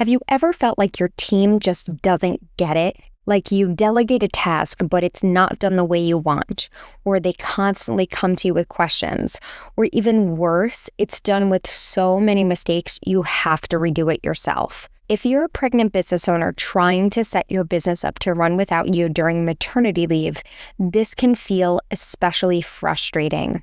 Have you ever felt like your team just doesn't get it? Like you delegate a task, but it's not done the way you want, or they constantly come to you with questions, or even worse, it's done with so many mistakes you have to redo it yourself. If you're a pregnant business owner trying to set your business up to run without you during maternity leave, this can feel especially frustrating.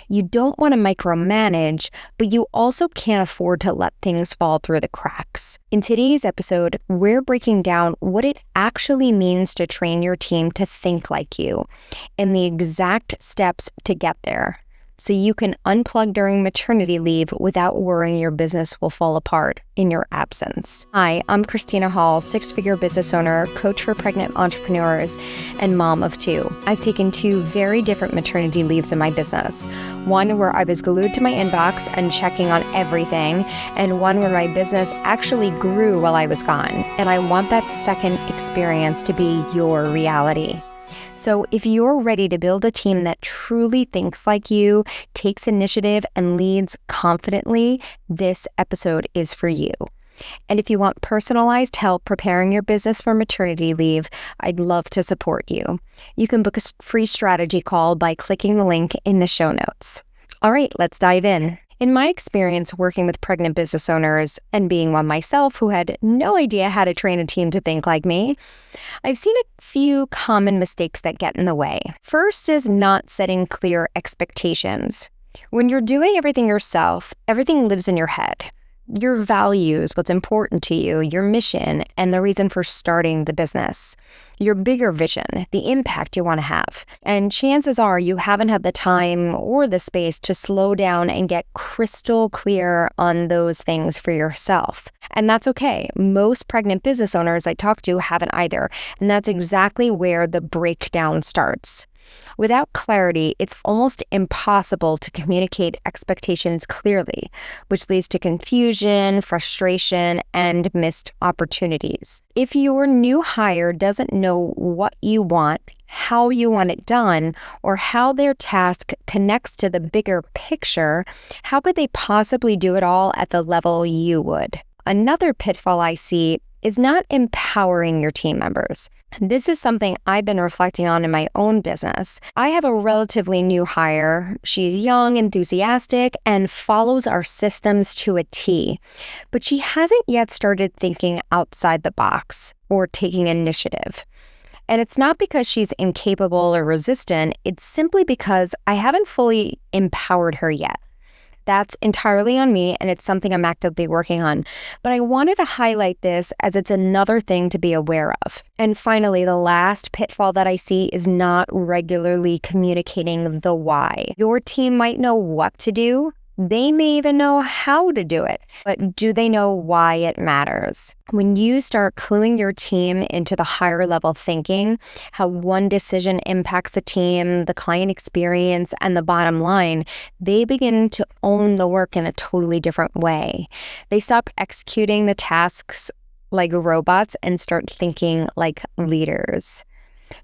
You don't want to micromanage, but you also can't afford to let things fall through the cracks. In today's episode, we're breaking down what it actually means to train your team to think like you and the exact steps to get there, so you can unplug during maternity leave without worrying your business will fall apart in your absence. Hi, I'm Christina Hall, six-figure business owner, coach for pregnant entrepreneurs, and mom of two. I've taken two very different maternity leaves in my business. One where I was glued to my inbox and checking on everything, and one where my business actually grew while I was gone. And I want that second experience to be your reality. So if you're ready to build a team that truly thinks like you, takes initiative, and leads confidently, this episode is for you. And if you want personalized help preparing your business for maternity leave, I'd love to support you. You can book a free strategy call by clicking the link in the show notes. All right, let's dive in. In my experience working with pregnant business owners and being one myself who had no idea how to train a team to think like me, I've seen a few common mistakes that get in the way. First is not setting clear expectations. When you're doing everything yourself, everything lives in your head. Your values, what's important to you, your mission, and the reason for starting the business, your bigger vision, the impact you want to have. And chances are you haven't had the time or the space to slow down and get crystal clear on those things for yourself. And that's okay. Most pregnant business owners I talk to haven't either. And that's exactly where the breakdown starts. Without clarity, it's almost impossible to communicate expectations clearly, which leads to confusion, frustration, and missed opportunities. If your new hire doesn't know what you want, how you want it done, or how their task connects to the bigger picture, how could they possibly do it all at the level you would? Another pitfall I see is not empowering your team members. This is something I've been reflecting on in my own business. I have a relatively new hire. She's young, enthusiastic, and follows our systems to a T. But she hasn't yet started thinking outside the box or taking initiative. And it's not because she's incapable or resistant. It's simply because I haven't fully empowered her yet. That's entirely on me, and it's something I'm actively working on. But I wanted to highlight this as it's another thing to be aware of. And finally, the last pitfall that I see is not regularly communicating the why. Your team might know what to do. They may even know how to do it, but do they know why it matters? When you start cluing your team into the higher level thinking, how one decision impacts the team, the client experience, and the bottom line, they begin to own the work in a totally different way. They stop executing the tasks like robots and start thinking like leaders.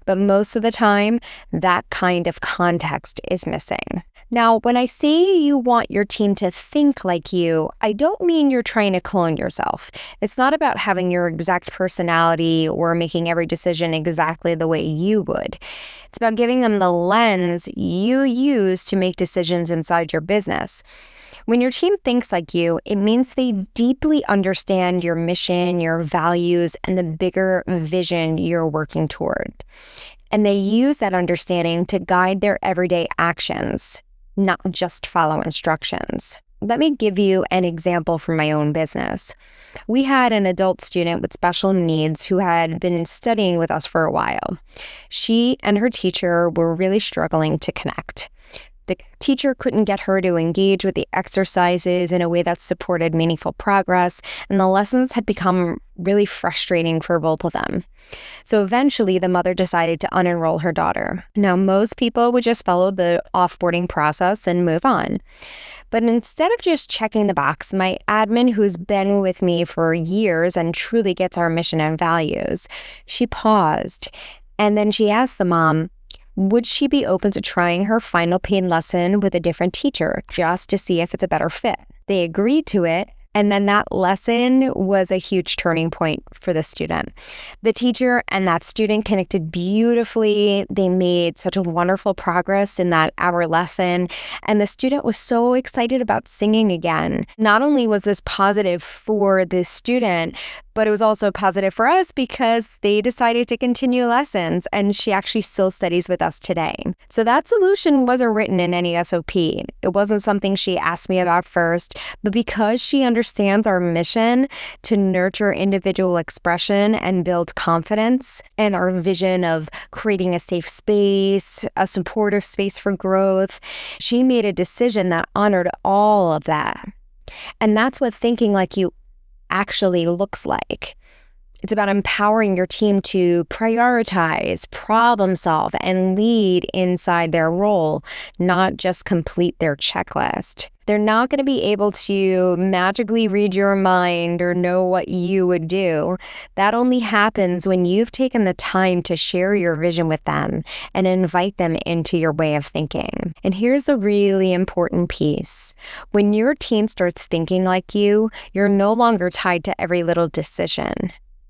But most of the time, that kind of context is missing. Now, when I say you want your team to think like you, I don't mean you're trying to clone yourself. It's not about having your exact personality or making every decision exactly the way you would. It's about giving them the lens you use to make decisions inside your business. When your team thinks like you, it means they deeply understand your mission, your values, and the bigger vision you're working toward. And they use that understanding to guide their everyday actions, not just follow instructions. Let me give you an example from my own business. We had an adult student with special needs who had been studying with us for a while. She and her teacher were really struggling to connect. The teacher couldn't get her to engage with the exercises in a way that supported meaningful progress, and the lessons had become really frustrating for both of them. So eventually, the mother decided to unenroll her daughter. Now, most people would just follow the offboarding process and move on. But instead of just checking the box, my admin, who's been with me for years and truly gets our mission and values, she paused, and then she asked the mom, would she be open to trying her final paid lesson with a different teacher just to see if it's a better fit? They agreed to it, And then that lesson was a huge turning point for the student. The teacher and that student connected beautifully. They made such a wonderful progress in that hour lesson. And the student was so excited about singing again. Not only was this positive for this student, but it was also positive for us because they decided to continue lessons, and she actually still studies with us today. So that solution wasn't written in any SOP. It wasn't something she asked me about first, but because she understands our mission to nurture individual expression and build confidence, and our vision of creating a safe space, a supportive space for growth, she made a decision that honored all of that. And that's what thinking like you actually looks like. It's about empowering your team to prioritize, problem solve, and lead inside their role, not just complete their checklist. They're not going to be able to magically read your mind or know what you would do. That only happens when you've taken the time to share your vision with them and invite them into your way of thinking. And here's the really important piece. When your team starts thinking like you, you're no longer tied to every little decision.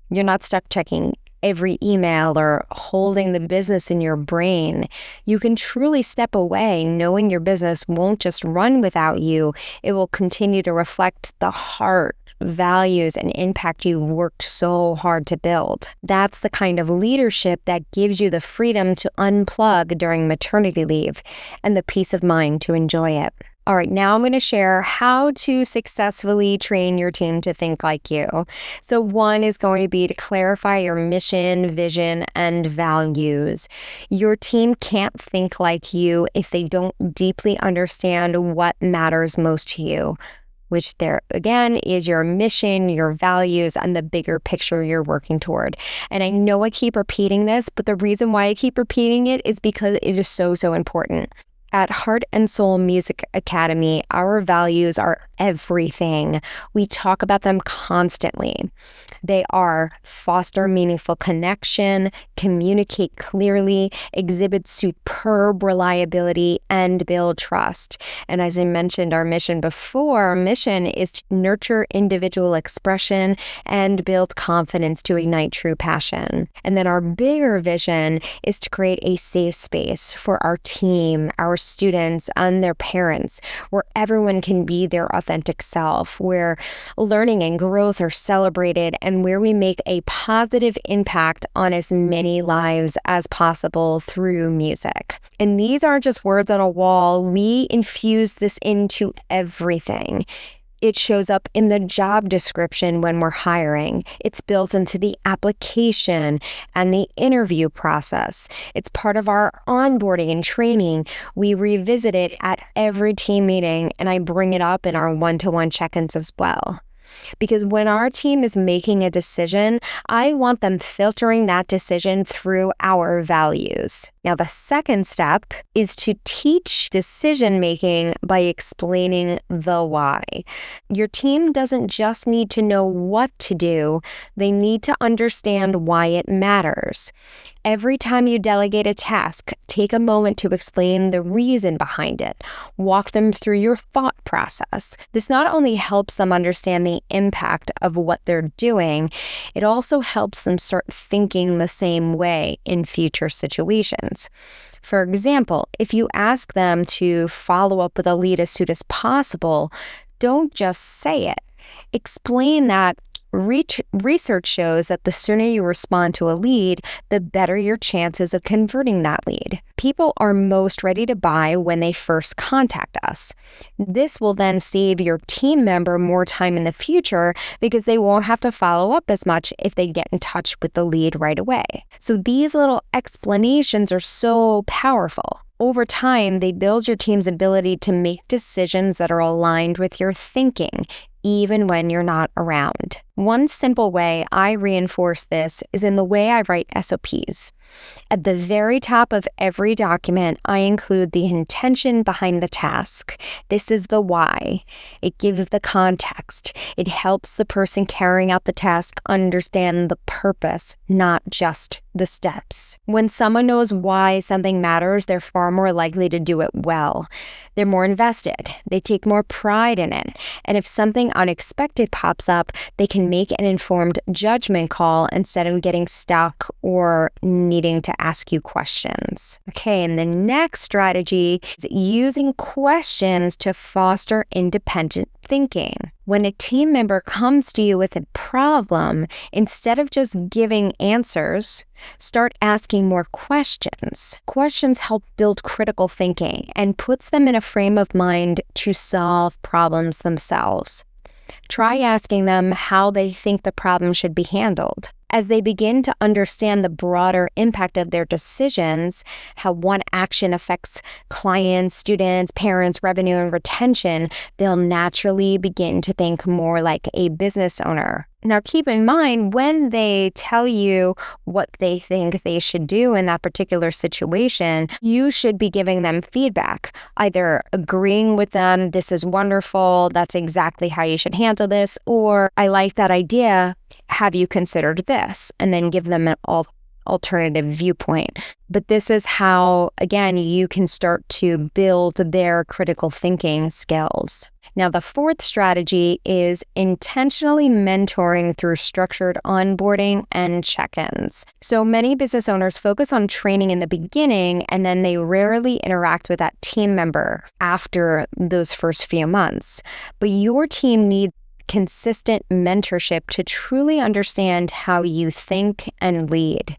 You're not stuck checking every email or holding the business in your brain. You can truly step away knowing your business won't just run without you. It will continue to reflect the heart, values, and impact you've worked so hard to build. That's the kind of leadership that gives you the freedom to unplug during maternity leave and the peace of mind to enjoy it. All right, now I'm going to share how to successfully train your team to think like you. So one is going to be to clarify your mission, vision, and values. Your team can't think like you if they don't deeply understand what matters most to you, which there, again, is your mission, your values, and the bigger picture you're working toward. And I know I keep repeating this, but the reason why I keep repeating it is because it is so, so important. At Heart and Soul Music Academy, our values are everything. We talk about them constantly. They are foster meaningful connection, communicate clearly, exhibit superb reliability, and build trust. And as I mentioned our mission before, our mission is to nurture individual expression and build confidence to ignite true passion. And then our bigger vision is to create a safe space for our team, our students, and their parents, where everyone can be their authentic self, where learning and growth are celebrated, and where we make a positive impact on as many lives as possible through music. And these aren't just words on a wall. We infuse this into everything. It shows up in the job description when we're hiring. It's built into the application and the interview process. It's part of our onboarding and training. We revisit it at every team meeting, and I bring it up in our one-to-one check-ins as well. Because when our team is making a decision, I want them filtering that decision through our values. Now, the second step is to teach decision-making by explaining the why. Your team doesn't just need to know what to do, they need to understand why it matters. Every time you delegate a task, take a moment to explain the reason behind it. Walk them through your thought process. This not only helps them understand the impact of what they're doing, it also helps them start thinking the same way in future situations. For example, if you ask them to follow up with a lead as soon as possible, don't just say it. Explain that research shows that the sooner you respond to a lead, the better your chances of converting that lead. People are most ready to buy when they first contact us. This will then save your team member more time in the future because they won't have to follow up as much if they get in touch with the lead right away. So these little explanations are so powerful. Over time, they build your team's ability to make decisions that are aligned with your thinking, even when you're not around. One simple way I reinforce this is in the way I write SOPs. At the very top of every document, I include the intention behind the task. This is the why. It gives the context. It helps the person carrying out the task understand the purpose, not just the steps. When someone knows why something matters, they're far more likely to do it well. They're more invested. They take more pride in it. And if something unexpected pops up, they can make an informed judgment call instead of getting stuck or needing to ask you questions. Okay, and the next strategy is using questions to foster independent thinking. When a team member comes to you with a problem, instead of just giving answers, start asking more questions. Questions help build critical thinking and puts them in a frame of mind to solve problems themselves. Try asking them how they think the problem should be handled. As they begin to understand the broader impact of their decisions, how one action affects clients, students, parents, revenue, and retention, they'll naturally begin to think more like a business owner. Now, keep in mind, when they tell you what they think they should do in that particular situation, you should be giving them feedback, either agreeing with them, this is wonderful, that's exactly how you should handle this, or I like that idea, have you considered this? And then give them an alternative viewpoint. But this is how, again, you can start to build their critical thinking skills. Now, the fourth strategy is intentionally mentoring through structured onboarding and check-ins. So many business owners focus on training in the beginning, and then they rarely interact with that team member after those first few months. But your team needs consistent mentorship to truly understand how you think and lead.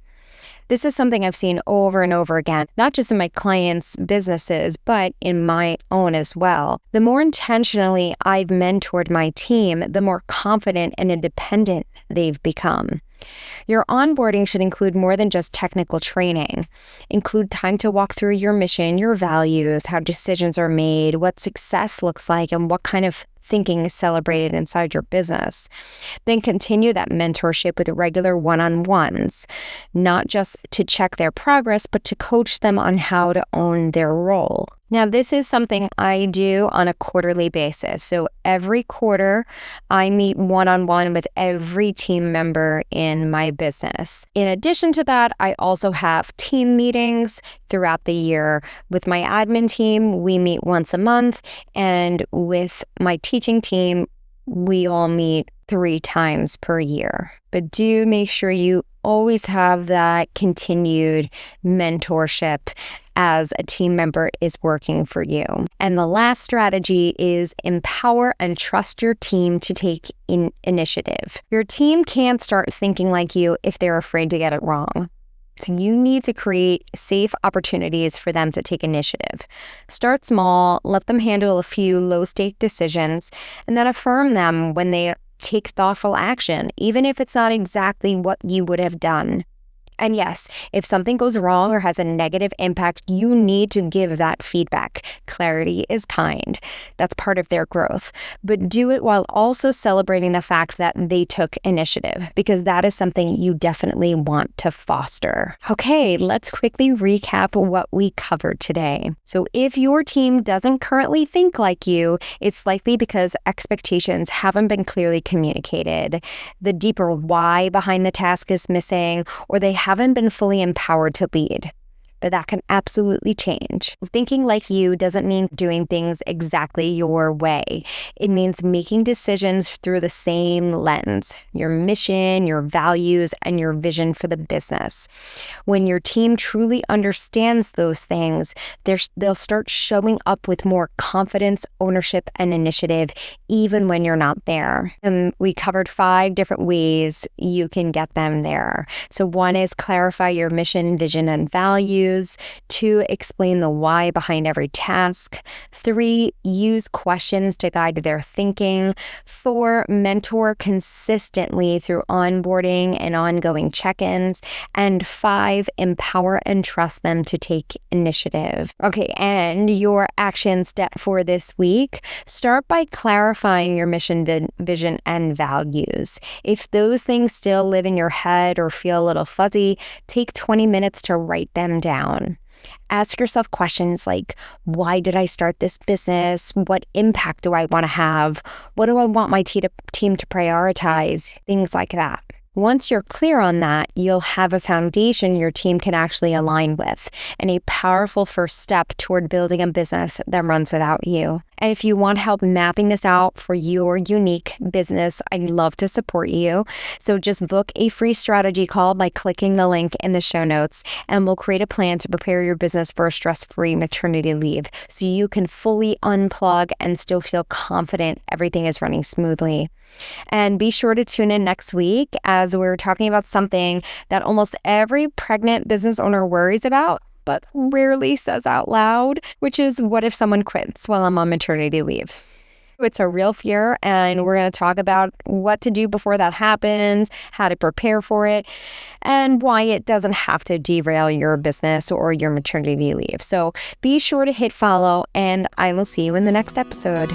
This is something I've seen over and over again, not just in my clients' businesses, but in my own as well. The more intentionally I've mentored my team, the more confident and independent they've become. Your onboarding should include more than just technical training. Include time to walk through your mission, your values, how decisions are made, what success looks like, and what kind of thinking is celebrated inside your business. Then continue that mentorship with regular one-on-ones, not just to check their progress, but to coach them on how to own their role. Now, this is something I do on a quarterly basis. So every quarter, I meet one-on-one with every team member in my business. In addition to that, I also have team meetings throughout the year. With my admin team, we meet once a month, and with my teaching team, we all meet 3 times per year. But do make sure you always have that continued mentorship as a team member is working for you. And the last strategy is empower and trust your team to take initiative. Your team can't start thinking like you if they're afraid to get it wrong. So you need to create safe opportunities for them to take initiative. Start small, let them handle a few low-stake decisions, and then affirm them when they take thoughtful action, even if it's not exactly what you would have done. And yes, if something goes wrong or has a negative impact, you need to give that feedback. Clarity is kind. That's part of their growth. But do it while also celebrating the fact that they took initiative, because that is something you definitely want to foster. Okay, let's quickly recap what we covered today. So if your team doesn't currently think like you, it's likely because expectations haven't been clearly communicated, the deeper why behind the task is missing, or they haven't been fully empowered to lead. But that can absolutely change. Thinking like you doesn't mean doing things exactly your way. It means making decisions through the same lens, your mission, your values, and your vision for the business. When your team truly understands those things, they'll start showing up with more confidence, ownership, and initiative, even when you're not there. And we covered 5 different ways you can get them there. So 1 is clarify your mission, vision, and values. 2, explain the why behind every task. 3, use questions to guide their thinking. 4, mentor consistently through onboarding and ongoing check-ins. And 5, empower and trust them to take initiative. Okay, and your action step for this week, start by clarifying your mission, vision, and values. If those things still live in your head or feel a little fuzzy, take 20 minutes to write them down. Ask yourself questions like, why did I start this business? What impact do I want to have? What do I want my team to prioritize? Things like that. Once you're clear on that, you'll have a foundation your team can actually align with, and a powerful first step toward building a business that runs without you. And if you want help mapping this out for your unique business, I'd love to support you. So just book a free strategy call by clicking the link in the show notes, and we'll create a plan to prepare your business for a stress-free maternity leave so you can fully unplug and still feel confident everything is running smoothly. And be sure to tune in next week as we're talking about something that almost every pregnant business owner worries about, but rarely says out loud, which is, what if someone quits while I'm on maternity leave? It's a real fear, and we're going to talk about what to do before that happens, how to prepare for it, and why it doesn't have to derail your business or your maternity leave. So be sure to hit follow, and I will see you in the next episode.